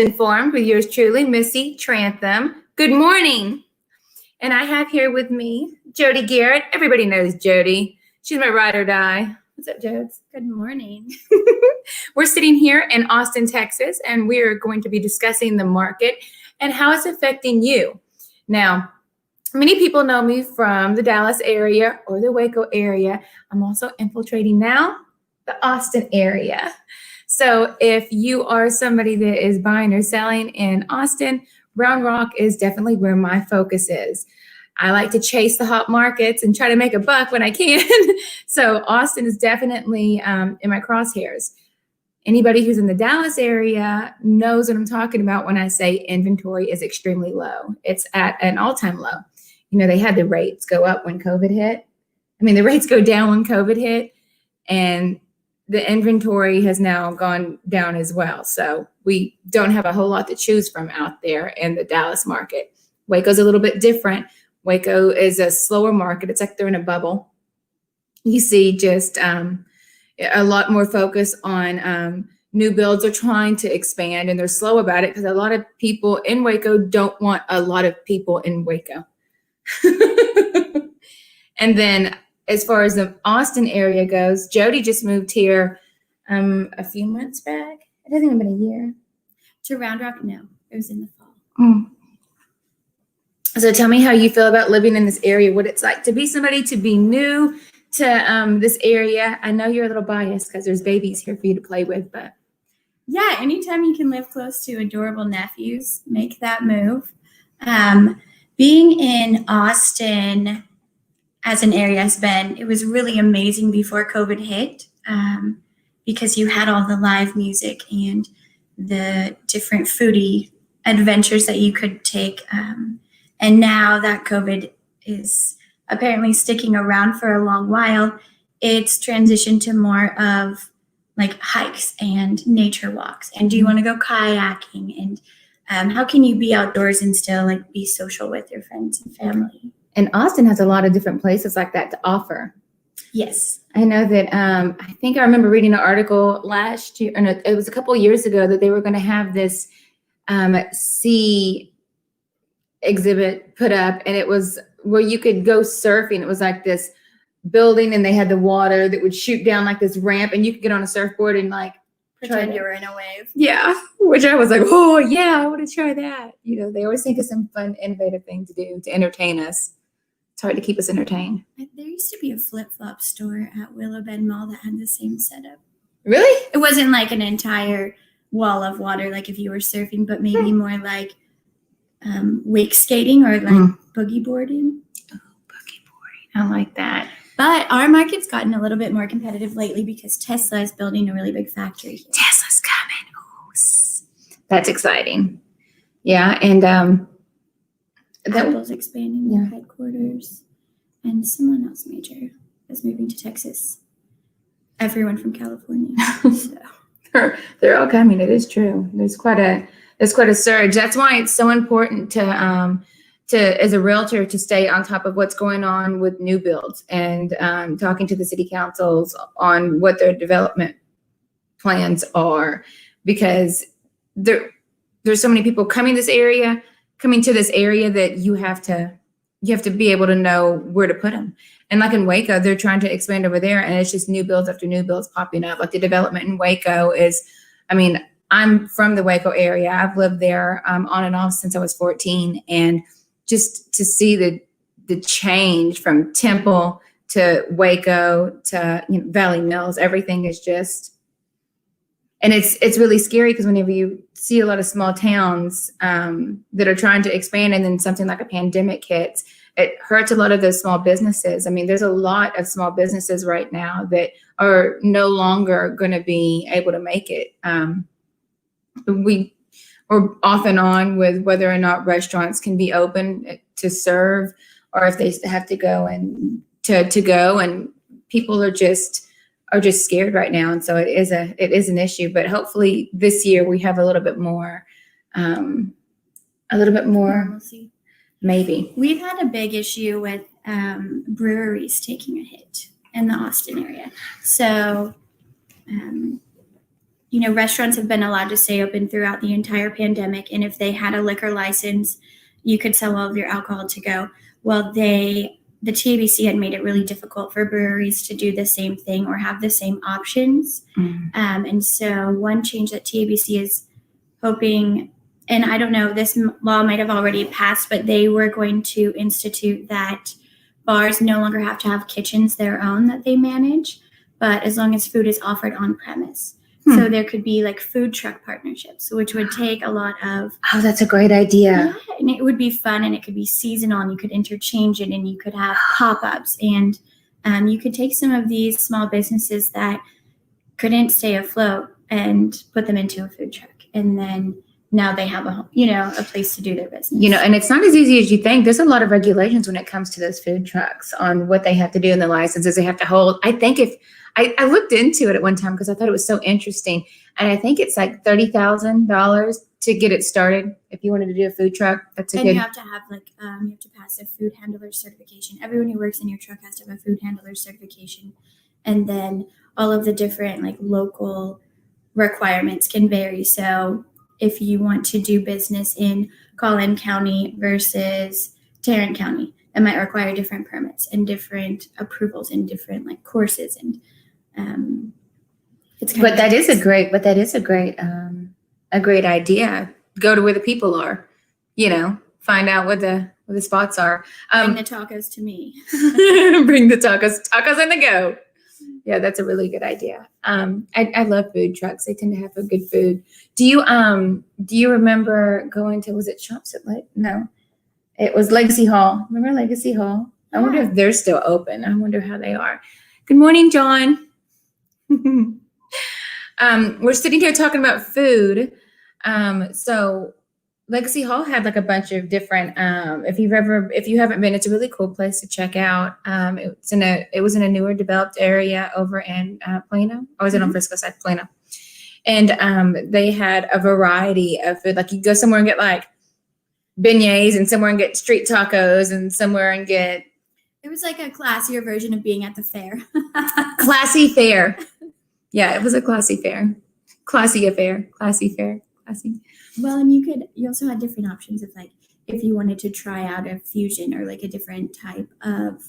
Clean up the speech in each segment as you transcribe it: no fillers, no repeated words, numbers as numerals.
MissInformed with yours truly, Missi Trantham. Good morning. And I have here with me Jody Garrett. Everybody knows Jody. She's my ride or die. What's up, Jodes? Good morning. We're sitting here in Austin, Texas, and we're going to be discussing the market and how it's affecting you. Now, many people know me from the Dallas area or the Waco area. I'm also infiltrating now the Austin area. So if you are somebody that is buying or selling in Austin, Round Rock is definitely where my focus is. I like to chase the hot markets and try to make a buck when I can. So Austin is definitely in my crosshairs. Anybody who's in the Dallas area knows what I'm talking about when I say inventory is extremely low. It's at an all-time low. You know, they had the rates go up when COVID hit. I mean, the rates go down when COVID hit, and the inventory has now gone down as well. So we don't have a whole lot to choose from out there in the Dallas market. Waco's a little bit different. Waco is a slower market. It's like they're in a bubble. You see just a lot more focus on new builds are trying to expand, and they're slow about it because a lot of people in Waco don't want a lot of people in Waco. And then as far as the Austin area goes, Jody just moved here a few months back. It hasn't even been a year. To Round Rock, no. It was in the fall. So tell me how you feel about living in this area, what it's like to be somebody, to be new to this area. I know you're a little biased because there's babies here for you to play with, but. Yeah, anytime you can live close to adorable nephews, make that move. Being in Austin as an area it was really amazing before COVID hit, because you had all the live music and the different foodie adventures that you could take. And now that COVID is apparently sticking around for a long while, it's transitioned to more of like hikes and nature walks. And do you want to go kayaking? And how can you be outdoors and still like be social with your friends and family? And Austin has a lot of different places like that to offer. Yes. I know that I think I remember reading an article last year, or no, it was a couple of years ago, that they were going to have this sea exhibit put up, and it was where you could go surfing. It was like this building, and they had the water that would shoot down like this ramp, and you could get on a surfboard and like pretend you were in a wave. Yeah, which I was like, oh yeah, I want to try that. You know, they always think of some fun, innovative thing to do to entertain us. It's hard to keep us entertained. There used to be a flip-flop store at Willow Bend Mall that had the same setup. Really? It wasn't like an entire wall of water like if you were surfing, but maybe more like wake skating or like boogie boarding. Oh, boogie boarding. I like that. But our market's gotten a little bit more competitive lately because Tesla is building a really big factory here. Tesla's coming. Oh, that's exciting. Yeah, and Apple's expanding their headquarters, and someone else major is moving to Texas. Everyone from California. So. They're all coming. It is true. There's quite a surge. That's why it's so important to as a realtor to stay on top of what's going on with new builds and talking to the city councils on what their development plans are, because there's so many people coming to this area that you have to be able to know where to put them. And like in Waco, they're trying to expand over there, and it's just new builds after new builds popping up. Like the development in Waco is, I mean, I'm from the Waco area. I've lived there on and off since I was 14, and just to see the change from Temple to Waco to Valley Mills, everything is just, and it's really scary because whenever you see a lot of small towns that are trying to expand, and then something like a pandemic hits, it hurts a lot of those small businesses. I mean, there's a lot of small businesses right now that are no longer going to be able to make it. We're off and on with whether or not restaurants can be open to serve, or if they have to go and to go, and people are just scared right now. And so it is an issue, but hopefully this year we have a little bit more normalcy. Maybe. We've had a big issue with breweries taking a hit in the Austin area. So restaurants have been allowed to stay open throughout the entire pandemic. And if they had a liquor license, you could sell all of your alcohol to go. Well, the TABC had made it really difficult for breweries to do the same thing or have the same options. And so one change that TABC is hoping, and I don't know, this law might have already passed, but they were going to institute that bars no longer have to have kitchens their own that they manage, but as long as food is offered on premise. So there could be like food truck partnerships, which would take a lot of. Oh, that's a great idea. Yeah, and it would be fun, and it could be seasonal, and you could interchange it, and you could have pop-ups, and you could take some of these small businesses that couldn't stay afloat and put them into a food truck, and then now they have a place to do their business. And it's not as easy as you think. There's a lot of regulations when it comes to those food trucks on what they have to do in the licenses they have to hold. I think I looked into it at one time because I thought it was so interesting. And I think it's like $30,000 to get it started. If you wanted to do a food truck, that's you have to have you have to pass a food handler certification. Everyone who works in your truck has to have a food handler certification. And then all of the different local requirements can vary. So if you want to do business in Collin County versus Tarrant County, that might require different permits and different approvals and different courses, and it's kind But of that is a great idea. Go to where the people are, find out what the spots are. bring the tacos to me. Bring the tacos in the go. Yeah, that's a really good idea. I love food trucks. They tend to have a good food. Do you remember going to, was it Shops at Light? No, it was Legacy Hall. Remember Legacy Hall? I wonder if they're still open. I wonder how they are. Good morning, John. We're sitting here talking about food. So Legacy Hall had a bunch of different, if you haven't been, it's a really cool place to check out. It was in a newer developed area over in Plano. Or was it on Frisco side? Plano. And they had a variety of food. You go somewhere and get beignets, and somewhere and get street tacos, and somewhere and get. It was a classier version of being at the fair. Classy fair. Yeah, it was a classy fair. Classy affair. Classy fair. Classy. Well, and you also had different options of if you wanted to try out a fusion or a different type of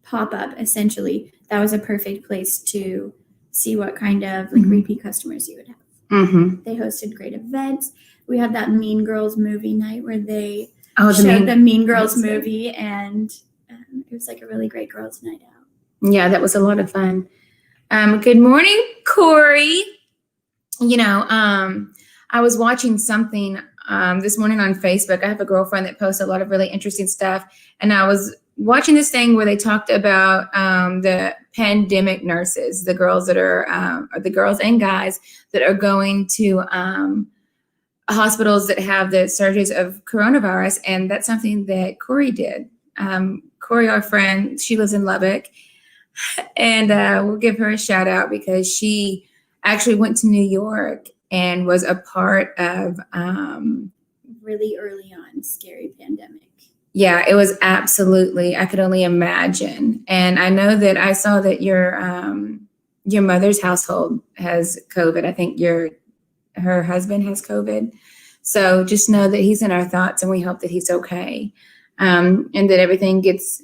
pop-up, essentially, that was a perfect place to see what kind of repeat customers you would have. Mm-hmm. They hosted great events. We had that Mean Girls movie night where they showed the Mean Girls movie, and it was a really great girls' night out. Yeah, that was a lot of fun. Good morning, Corey. I was watching something this morning on Facebook. I have a girlfriend that posts a lot of really interesting stuff, and I was watching this thing where they talked about the pandemic nurses, the girls that are, or the girls and guys that are going to hospitals that have the surges of coronavirus, and that's something that Corey did. Corey, our friend, she lives in Lubbock, and we'll give her a shout out because she actually went to New York and was a part of really early on scary pandemic. Yeah, it was absolutely, I could only imagine. And I know that I saw that your mother's household has COVID. I think her husband has COVID. So just know that he's in our thoughts, and we hope that he's okay, and that everything gets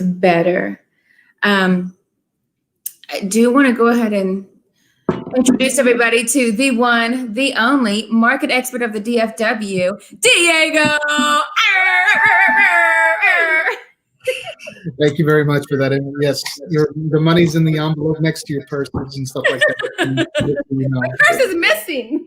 better. I do want to go ahead and introduce everybody to the one, the only market expert of the DFW, Diego. Thank you very much for that. And yes, the money's in the envelope next to your purses and stuff like that. My purse is missing.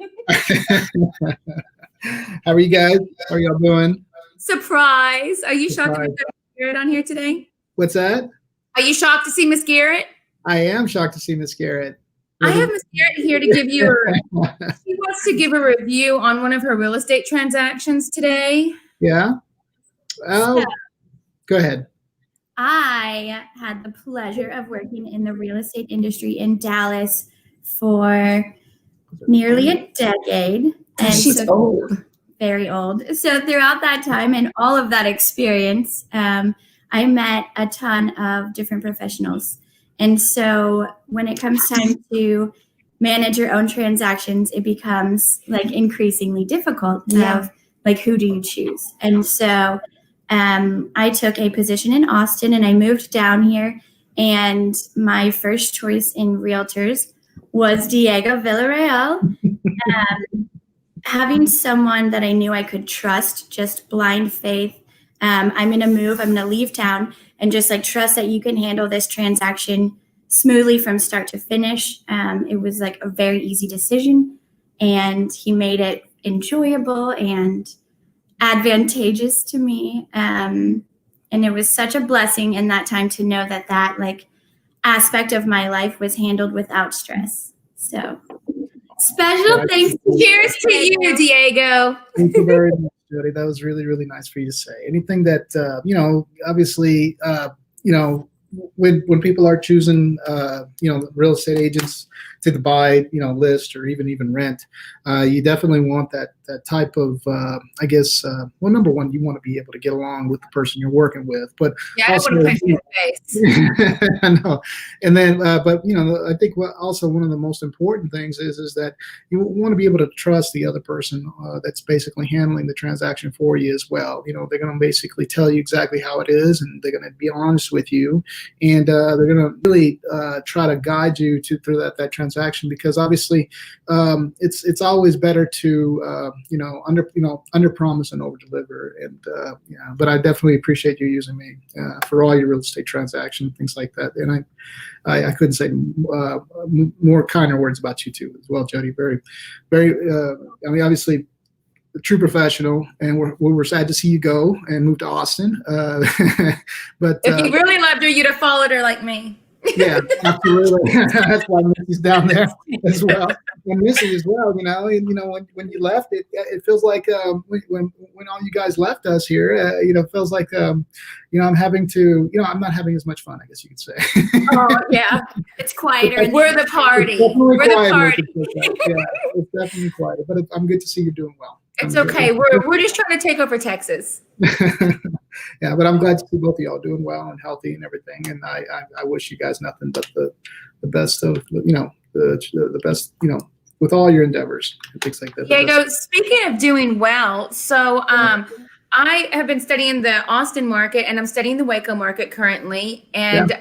How are you guys? How are y'all doing? Surprise. Are you shocked to see Miss Garrett on here today? What's that? Are you shocked to see Miss Garrett? I am shocked to see Miss Garrett. I have Miss Garrett here to give you she wants to give a review on one of her real estate transactions today. Yeah? Oh, go ahead. I had the pleasure of working in the real estate industry in Dallas for nearly a decade. And she's old. Very old. So throughout that time and all of that experience, I met a ton of different professionals. And so when it comes time to manage your own transactions, it becomes like increasingly difficult of like, who do you choose? And so I took a position in Austin and I moved down here, and my first choice in realtors was Diego Villarreal. Having someone that I knew I could trust, just blind faith. I'm going to move, I'm going to leave town, and just like trust that you can handle this transaction smoothly from start to finish. It was like a very easy decision, and he made it enjoyable and advantageous to me. And it was such a blessing in that time to know that that like aspect of my life was handled without stress. So special thanks. Cheers to you, Diego. Thank you very much, Jody. That was really, really nice for you to say. Anything that, obviously, when people are choosing, real estate agents to buy, list or even rent, you definitely want that type of, number one, you want to be able to get along with the person you're working with, but I also, want to punch you in the face. I know. And then, I think also one of the most important things is that you want to be able to trust the other person that's basically handling the transaction for you as well. They're going to basically tell you exactly how it is, and they're going to be honest with you, and they're going to really try to guide you through that transaction, because obviously it's always better to under promise and over deliver. And but I definitely appreciate you using me for all your real estate transactions, things like that. And I couldn't say more kinder words about you too as well, Jody. Very, very. Obviously, a true professional, and we were sad to see you go and move to Austin. But if you really loved her, you'd have followed her like me. Yeah, absolutely. That's why Missi's down there as well. And Missi as well, when you left, it feels like when all you guys left us here, it feels like I'm having to, I'm not having as much fun, I guess you could say. Oh yeah, it's quieter. We're the party. We're the party. Yeah, it's definitely quieter, but I'm good to see you're doing well. It's okay. We're just trying to take over Texas. Yeah, but I'm glad to see both of y'all doing well and healthy and everything. And I wish you guys nothing but the best of the best with all your endeavors and things like that. Diego, speaking of doing well, so I have been studying the Austin market, and I'm studying the Waco market currently, and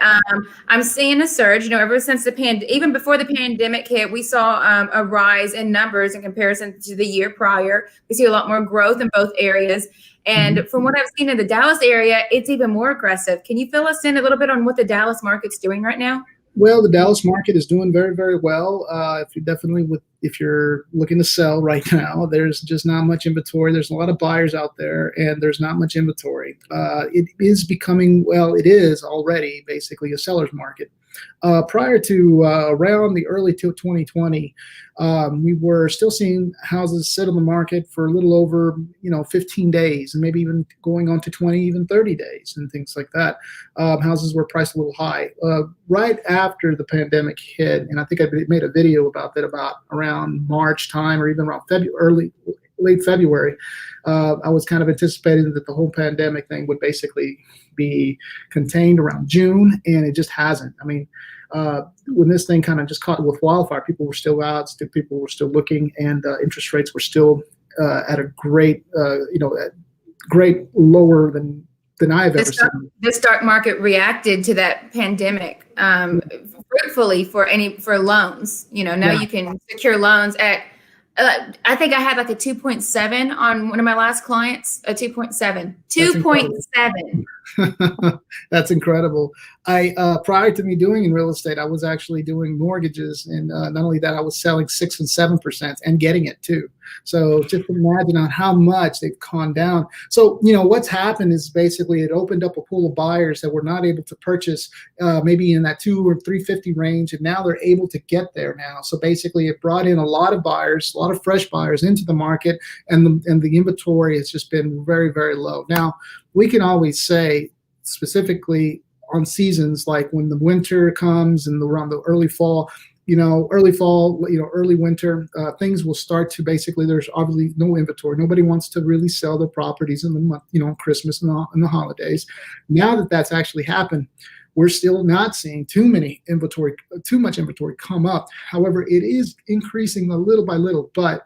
I'm seeing a surge. Ever since even before the pandemic hit, we saw a rise in numbers in comparison to the year prior. We see a lot more growth in both areas, and from what I've seen in the Dallas area, it's even more aggressive. Can you fill us in a little bit on what the Dallas market's doing right now? Well, the Dallas market is doing very, very well. If you're looking to sell right now, there's just not much inventory. There's a lot of buyers out there, and there's not much inventory. It is already basically a seller's market. Prior to around the early 2020, we were still seeing houses sit on the market for a little over 15 days, and maybe even going on to 20, even 30 days and things like that. Houses were priced a little high. Right after the pandemic hit, and I think I made a video about that about around March time, or even around late February, I was kind of anticipating that the whole pandemic thing would basically be contained around June, and it just hasn't. I mean, when this thing kind of just caught with wildfire, people were still out, people were still looking, and interest rates were still at a great lower than I've ever seen. The stock market reacted to that pandemic fruitfully for loans. Now you can secure loans at. I think I had like a 2.7 on one of my last clients. A 2.7. 2.7. That's incredible. Prior to me doing in real estate, I was actually doing mortgages, and not only that, I was selling 6 and 7% and getting it too. So just imagine on how much they've gone down. So what's happened is basically it opened up a pool of buyers that were not able to purchase maybe in that 2 or 350 range, and now they're able to get there now. So basically, it brought in a lot of buyers, a lot of fresh buyers into the market, and the inventory has just been very, very low. Now we can always say specifically on seasons like when the winter comes and around the early fall, early winter, things will start to basically, there's obviously no inventory. Nobody wants to really sell their properties in the month, Christmas and the holidays. Now that that's actually happened, we're still not seeing too much inventory come up. However, it is increasing a little by little. But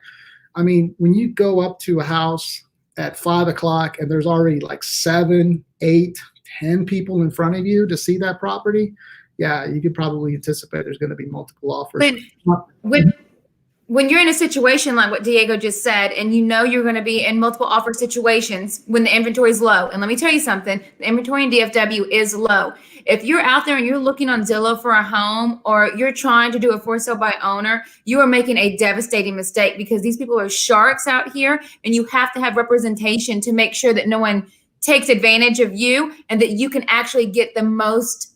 I mean, when you go up to a house at 5 o'clock and there's already like 7, 8, 10 people in front of you to see that property, yeah, you could probably anticipate there's going to be multiple offers. When you're in a situation like what Diego just said, and you know you're going to be in multiple offer situations when the inventory is low, and let me tell you something, the inventory in DFW is low. If you're out there and you're looking on Zillow for a home, or you're trying to do a for sale by owner, you are making a devastating mistake, because these people are sharks out here, and you have to have representation to make sure that no one takes advantage of you and that you can actually get the most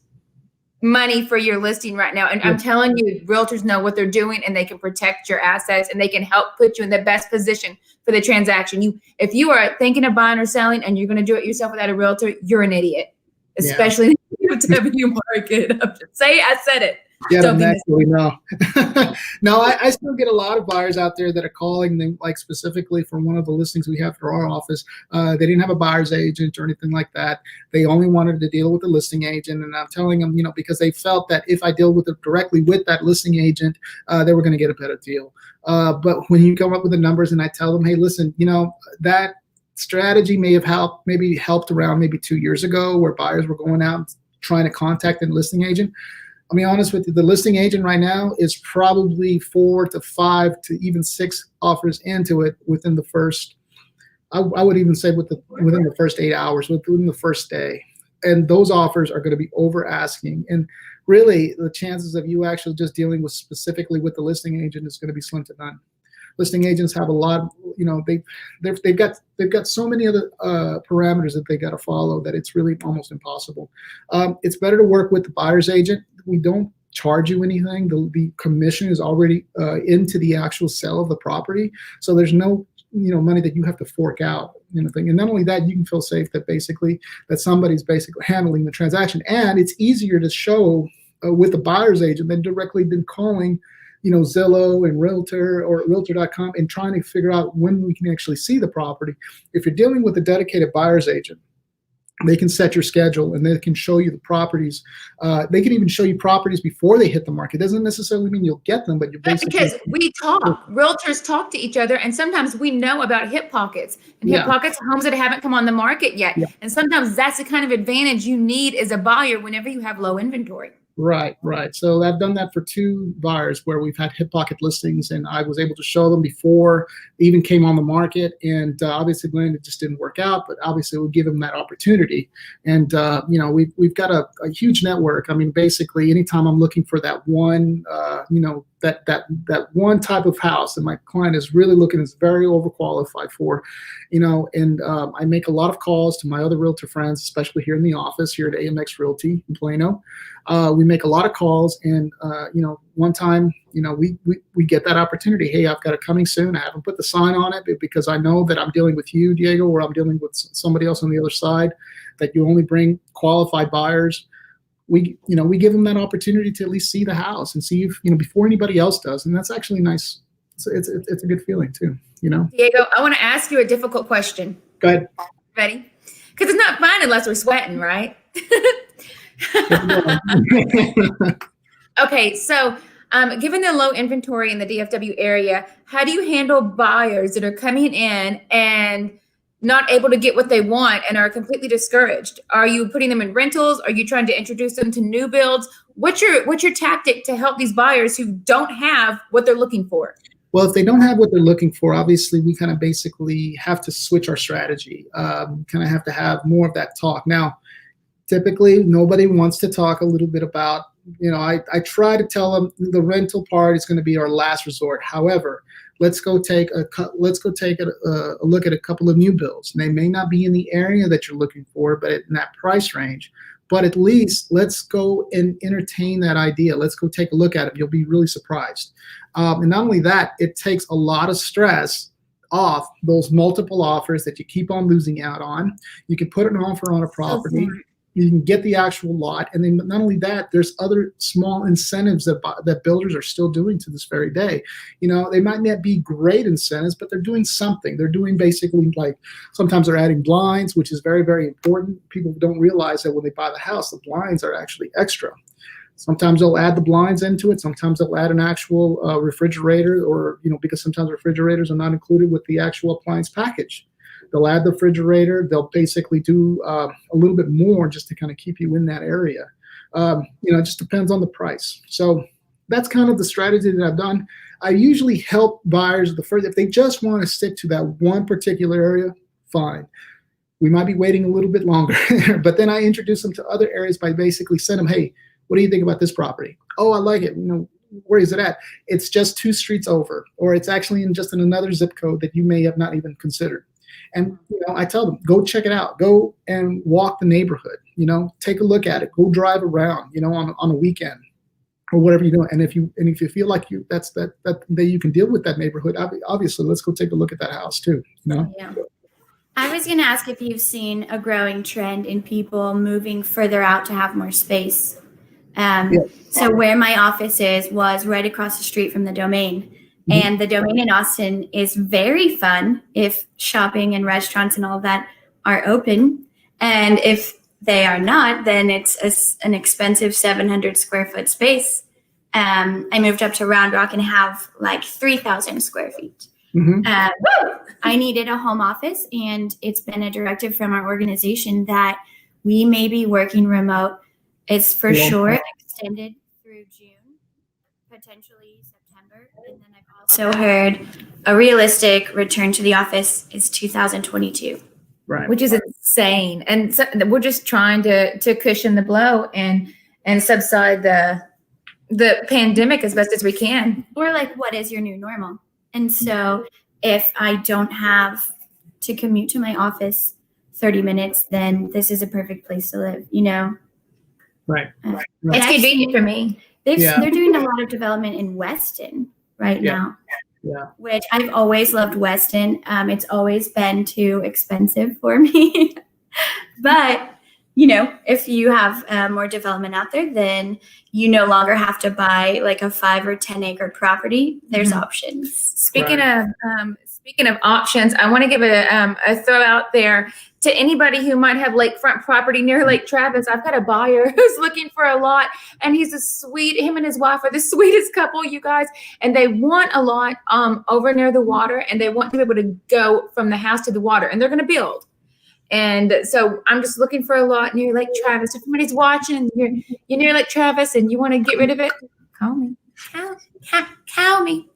money for your listing right now. And I'm telling you, realtors know what they're doing, and they can protect your assets, and they can help put you in the best position for the transaction. If you are thinking of buying or selling and you're going to do it yourself without a realtor, you're an idiot, especially in the DFW market. I said it. Yeah, actually, no. No, I still get a lot of buyers out there that are calling them, like specifically from one of the listings we have for our office. They didn't have a buyer's agent or anything like that. They only wanted to deal with the listing agent. And I'm telling them, because they felt that if I deal with it directly with that listing agent, they were going to get a better deal. But when you come up with the numbers and I tell them, hey, listen, that strategy may have helped around maybe 2 years ago, where buyers were going out and trying to contact a listing agent. I'll be honest with you, the listing agent right now is probably 4 to 5 to even 6 offers into it within the first, I would even say within the first 8 hours, within the first day. And those offers are going to be over asking. And really, the chances of you actually just dealing with specifically with the listing agent is going to be slim to none. Listing agents have a lot, they've got so many other parameters that they got to follow that it's really almost impossible. It's better to work with the buyer's agent. We don't charge you anything. The commission is already into the actual sale of the property, so there's no money that you have to fork out. And not only that, you can feel safe that somebody's basically handling the transaction, and it's easier to show with the buyer's agent than directly than calling Zillow and Realtor or Realtor.com and trying to figure out when we can actually see the property. If you're dealing with a dedicated buyer's agent, they can set your schedule and they can show you the properties. They can even show you properties before they hit the market. It doesn't necessarily mean you'll get them, but you're basically— because we talk, realtors talk to each other, and sometimes we know about hip pockets, and hip pockets are homes that haven't come on the market yet. Yeah. And sometimes that's the kind of advantage you need as a buyer whenever you have low inventory. Right. So I've done that for 2 buyers where we've had hip pocket listings, and I was able to show them before they even came on the market. And obviously, when it just didn't work out, but obviously we'll give them that opportunity. And we've got a huge network. I mean, basically, anytime I'm looking for that one, that one type of house that my client is really looking, is very overqualified for, and I make a lot of calls to my other realtor friends, especially here in the office here at AMX Realty in Plano. We make a lot of calls, and one time, we get that opportunity. Hey, I've got it coming soon. I haven't put the sign on it because I know that I'm dealing with you, Diego, or I'm dealing with somebody else on the other side, that you only bring qualified buyers. We give them that opportunity to at least see the house and see if, before anybody else does. And that's actually nice. It's a good feeling too, Diego, I want to ask you a difficult question. Go ahead. Ready? Because it's not fun unless we're sweating, right? Okay, so given the low inventory in the DFW area, how do you handle buyers that are coming in and not able to get what they want and are completely discouraged? Are you putting them in rentals? Are you trying to introduce them to new builds? What's your tactic to help these buyers who don't have what they're looking for? Well, if they don't have what they're looking for, obviously we kind of basically have to switch our strategy. Kind of have to have more of that talk. Now, typically nobody wants to talk a little bit about, I try to tell them the rental part is going to be our last resort. However, let's go take a look at a couple of new builds. They may not be in the area that you're looking for, but in that price range. But at least let's go and entertain that idea. Let's go take a look at it. You'll be really surprised. And not only that, it takes a lot of stress off those multiple offers that you keep on losing out on. You can put an offer on a property. You can get the actual lot, and then not only that, there's other small incentives that builders are still doing to this very day. They might not be great incentives, but they're doing something. They're doing basically, like, sometimes they're adding blinds, which is very, very important. People don't realize that when they buy the house, the blinds are actually extra. Sometimes they'll add the blinds into it. Sometimes they'll add an actual refrigerator, or because sometimes refrigerators are not included with the actual appliance package. They'll add the refrigerator. They'll basically do a little bit more just to kind of keep you in that area. It just depends on the price. So that's kind of the strategy that I've done. I usually help buyers if they just want to stick to that one particular area, fine. We might be waiting a little bit longer, but then I introduce them to other areas by basically send them, hey, what do you think about this property? Oh, I like it. Where is it at? It's just 2 streets over, or it's actually in another zip code that you may have not even considered. And I tell them, go check it out. Go and walk the neighborhood. Take a look at it. Go drive around. On a weekend or whatever you're doing. And if you feel like that you can deal with that neighborhood, obviously, let's go take a look at that house too. Yeah. I was going to ask if you've seen a growing trend in people moving further out to have more space. So where my office was right across the street from the Domain. And the Domain in Austin is very fun if shopping and restaurants and all of that are open. And if they are not, then it's an expensive 700 square foot space. I moved up to Round Rock and have like 3,000 square feet. I needed a home office, and it's been a directive from our organization that we may be working remote. It's for sure extended through June, potentially September. And then I've also heard a realistic return to the office is 2022. Right. Which is insane. And so we're just trying to cushion the blow and subside the pandemic as best as we can. Or like, what is your new normal? And so if I don't have to commute to my office 30 minutes, then this is a perfect place to live, Right. It's convenient for me. They're doing a lot of development in Weston now. Yeah. Which I've always loved Weston. It's always been too expensive for me. But, if you have more development out there, then you no longer have to buy like a 5 or 10 acre property. There's options. Speaking of options, I want to give a throw out there to anybody who might have lakefront property near Lake Travis. I've got a buyer who's looking for a lot, and him and his wife are the sweetest couple, you guys, and they want a lot over near the water, and they want to be able to go from the house to the water, and they're going to build. And so I'm just looking for a lot near Lake Travis. If somebody's watching, you're near Lake Travis and you want to get rid of it, call me. Call me.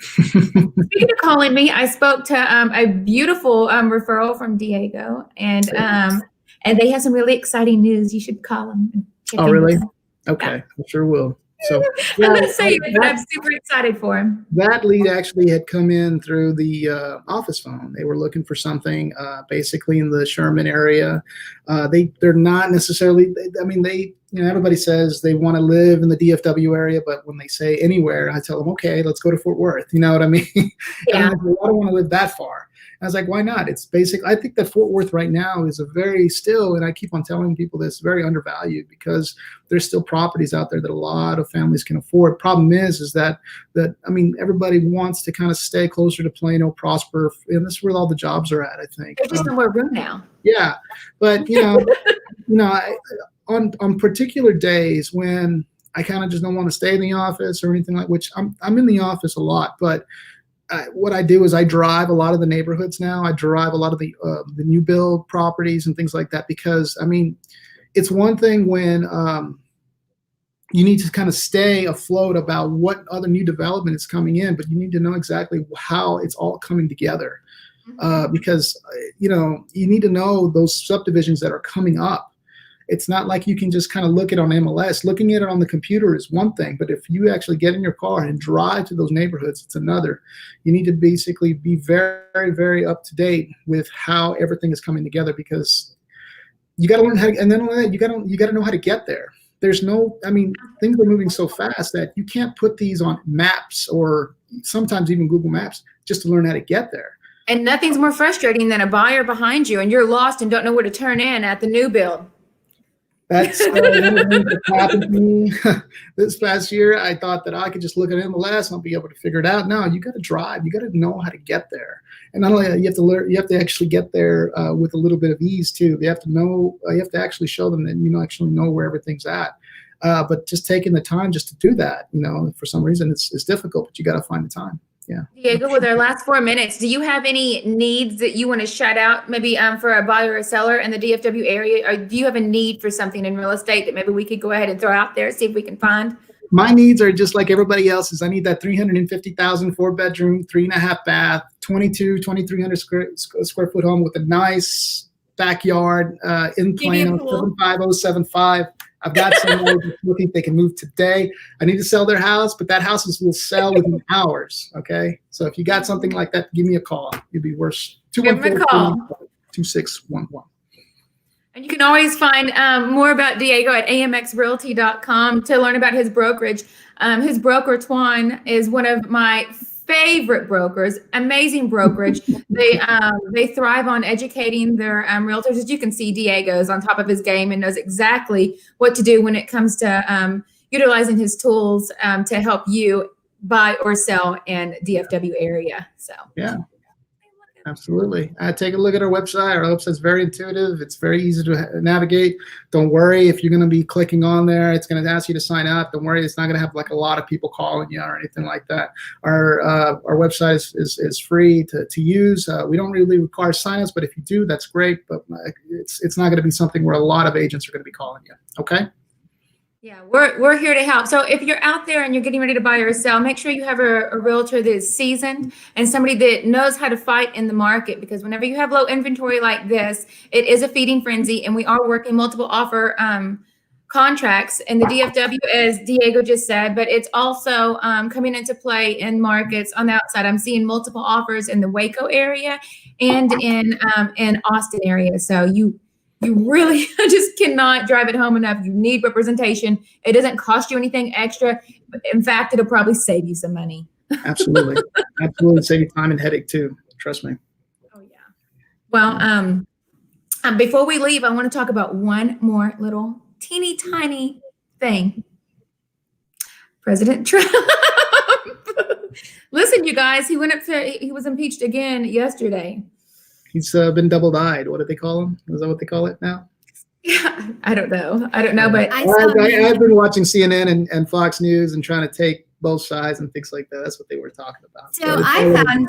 Speaking of calling me, I spoke to a beautiful referral from Diego, and they have some really exciting news. You should call them. And check Oh, in really? with them. Okay, I sure will. So I'm going to say it, but I'm super excited for him. that lead actually had come in through the office phone. They were looking for something basically in the Sherman area. They're not necessarily. Everybody says they want to live in the DFW area, but when they say anywhere, I tell them, okay, let's go to Fort Worth. You know what I mean? Yeah. I don't want to live that far. I was like, why not? It's basic. I think that Fort Worth right now is and I keep on telling people this, very undervalued, because there's still properties out there that a lot of families can afford. Problem is that everybody wants to kind of stay closer to Plano, Prosper, and this is where all the jobs are at, I think. There's just no more room now. Yeah, but on particular days when I kind of just don't want to stay in the office or anything which I'm in the office a lot, but what I do is I drive a lot of the neighborhoods now. I drive a lot of the new build properties and things like that, because it's one thing when you need to kind of stay afloat about what other new development is coming in, but you need to know exactly how it's all coming together, because you need to know those subdivisions that are coming up. It's not like you can just kind of look at it on MLS. Looking at it on the computer is one thing, but if you actually get in your car and drive to those neighborhoods, it's another. You need to basically be very, very up to date with how everything is coming together, because you got to learn how to, and then you got to know how to get there. There's things are moving so fast that you can't put these on maps or sometimes even Google Maps just to learn how to get there. And nothing's more frustrating than a buyer behind you and you're lost and don't know where to turn in at the new build. That's one of the things that happened to me this past year. I thought that I could just look at MLS and I'll be able to figure it out. No, you got to drive. You got to know how to get there. And not only that, you have to learn, you have to actually get there with a little bit of ease too. They have to know, you have to actually show them that you actually know where everything's at. But just taking the time just to do that, for some reason it's difficult, but you got to find the time. Yeah. Diego, with our last 4 minutes, do you have any needs that you want to shout out, maybe for a buyer or a seller in the DFW area? Or do you have a need for something in real estate that maybe we could go ahead and throw out there, see if we can find? My needs are just like everybody else's. I need that 350,000 4-bedroom, 3.5 bath, 2,300 square foot home with a nice backyard in Plano, 75075. I've got someone looking if they can move today. I need to sell their house, but that house will sell within hours. Okay. So if you got something like that, give me a call. You'd be worth 214-2611. And you can always find more about Diego at amxrealty.com to learn about his brokerage. His broker, Twan, is one of my favorite brokers, amazing brokerage. They thrive on educating their realtors. As you can see, Diego is on top of his game and knows exactly what to do when it comes to utilizing his tools to help you buy or sell in DFW area. So yeah, absolutely. Take a look at our website. Our website's very intuitive. It's very easy to navigate. Don't worry if you're going to be clicking on there. It's going to ask you to sign up. Don't worry. It's not going to have like a lot of people calling you or anything like that. Our website is free to use. We don't really require signups, but if you do, that's great. But it's not going to be something where a lot of agents are going to be calling you. Okay. Yeah, we're here to help. So if you're out there and you're getting ready to buy or sell, make sure you have a realtor that is seasoned and somebody that knows how to fight in the market, because whenever you have low inventory like this, it is a feeding frenzy, and we are working multiple offer contracts in the DFW, as Diego just said, but it's also coming into play in markets on the outside. I'm seeing multiple offers in the Waco area and in Austin area. So you really just cannot drive it home enough. You need representation. It doesn't cost you anything extra. In fact, it'll probably save you some money. Absolutely. Absolutely. Save you time and headache too. Trust me. Oh yeah. Well, before we leave, I want to talk about one more little teeny tiny thing. President Trump. Listen, you guys, he was impeached again yesterday. He's been double-dyed. What do they call him? Is that what they call it now? Yeah, I don't know, but I've been watching CNN and Fox News and trying to take both sides and things like that. That's what they were talking about. So I found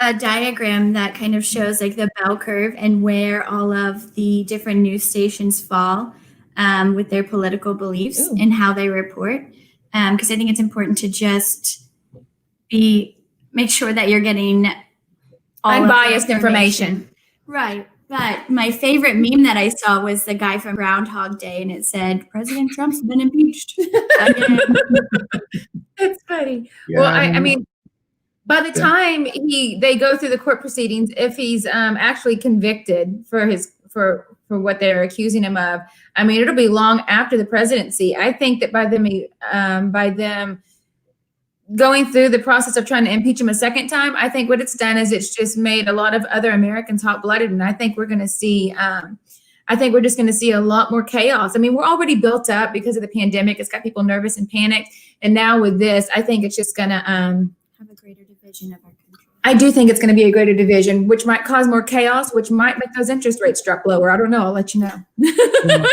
a diagram that kind of shows like the bell curve and where all of the different news stations fall with their political beliefs and how they report. Because I think it's important to just make sure that you're getting unbiased information. Right. But my favorite meme that I saw was the guy from Groundhog Day, and it said, President Trump's been impeached. That's funny. Yeah, well, I mean, by the time they go through the court proceedings, if he's actually convicted for what they're accusing him of, I mean, it'll be long after the presidency. I think that by them going through the process of trying to impeach him a second time, I think what it's done is it's just made a lot of other Americans hot-blooded, and I think we're going to see. I think we're just going to see a lot more chaos. I mean, we're already built up because of the pandemic. It's got people nervous and panicked, and now with this, I think it's just going to have a greater division of our country. I do think it's going to be a greater division, which might cause more chaos, which might make those interest rates drop lower. I don't know. I'll let you know. We're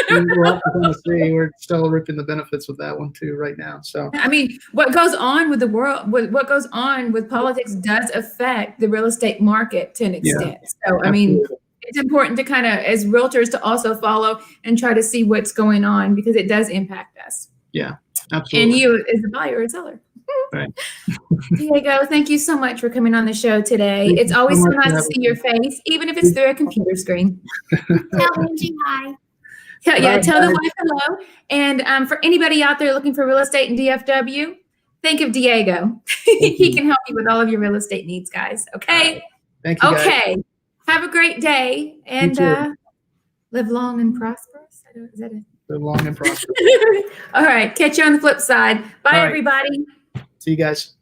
still ripping the benefits with that one too right now. So I mean, what goes on with the world, what goes on with politics does affect the real estate market to an extent. So I mean, it's important to kind of, as realtors, to also follow and try to see what's going on, because it does impact us. Yeah, absolutely. And you as a buyer or seller. Right. Diego, thank you so much for coming on the show today. It's always so nice to see your face, even if it's through a computer screen. Tell Angie hi. Tell the wife hello. And for anybody out there looking for real estate in DFW, think of Diego. He can help you with all of your real estate needs, guys. Okay? Thank you, guys. Okay. Have a great day, and live long and prosperous. Is that it? Live long and prosperous. All right. Catch you on the flip side. Bye, everybody. See you guys.